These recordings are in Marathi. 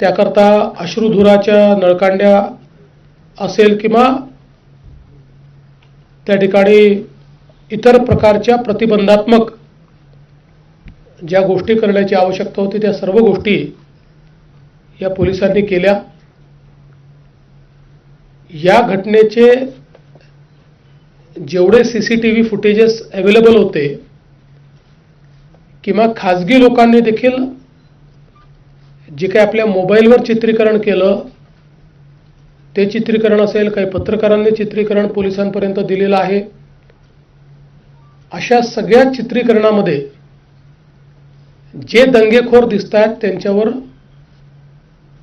त्याकरता अश्रुधुराच्या नळकांड्या असेल किंवा त्या ठिकाणी इतर प्रकारच्या प्रतिबंधात्मक ज्या गोष्टी करण्याची आवश्यकता होती त्या सर्व गोष्टी या पोलिसांनी केल्या. या घटनेचे जेवढे सीसीटीव्ही फुटेजेस अवेलेबल होते किंवा खाजगी लोकांनी देखील जे काही आपल्या मोबाईलवर चित्रीकरण केलं ते चित्रीकरण असेल, काही पत्रकारांनी चित्रीकरण पोलिसांपर्यंत दिलेलं आहे. अशा सगळ्या चित्रीकरणामध्ये जे दंगेखोर दिसत आहेत त्यांच्यावर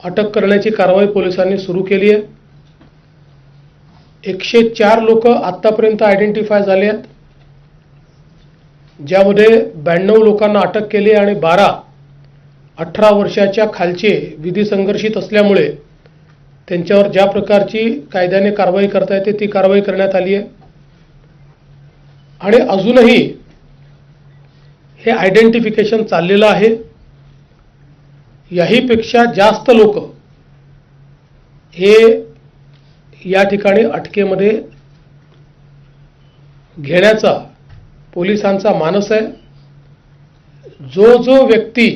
अटक करण्याची कारवाई पोलिसांनी सुरू केली आहे. 104 लोक आतापर्यंत आयडेंटिफाय झाले आहेत, ज्यामध्ये 92 लोकांना अटक केली आणि 18 वर्षाच्या खालचे विधी संघर्षित असल्यामुळे त्यांच्यावर ज्या प्रकारची कायद्याने कारवाई करता येते ती कारवाई करण्यात आली आहे. आणि अजूनही हे आयडेंटिफिकेशन चाललेलं आहे. याहीपेक्षा जास्त लोक हे या ठिकाणी अटकेमध्ये घेण्याचा पोलिसांचा मानस आहे. जो व्यक्ती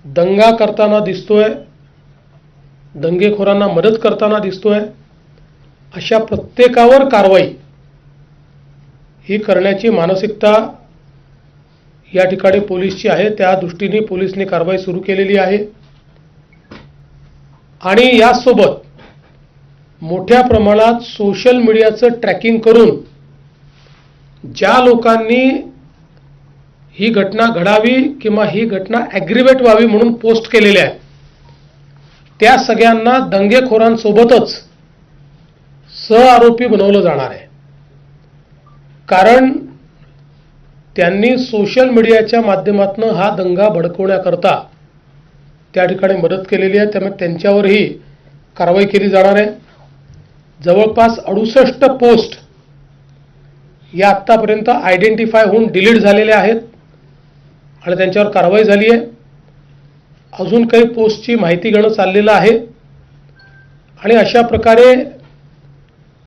दंगा करताना दिसतोय, दंगेखोरांना मदत करताना दिसतोय, अशा प्रत्येकावर कारवाई ही करण्याची मानसिकता या ठिकाणी पोलीसची आहे. त्या दृष्टीने पोलिसांनी कारवाई सुरू केलेली आहे. आणि यासोबत मोठ्या प्रमाणात सोशल मीडियाचं ट्रॅकिंग करून ज्या लोकांनी ही घटना घडावी किंवा ही घटना ॲग्रिवेट व्हावी म्हणून पोस्ट केलेल्या आहेत त्या सगळ्यांना दंगेखोरांसोबतच सहआरोपी बनवलं जाणार आहे. कारण त्यांनी सोशल मीडियाच्या माध्यमातून हा दंगा भडकवण्याकरता त्या ठिकाणी मदत केलेली आहे. त्यामुळे त्यांच्यावरही कारवाई केली जाणार आहे. जवळपास 68 पोस्ट या आत्तापर्यंत आयडेंटिफाय होऊन डिलीट झालेल्या आहेत आणि त्यांच्यावर कारवाई झाली आहे. अजून काही पोस्टची माहिती घेणं चाललेलं आहे आणि अशा प्रकारे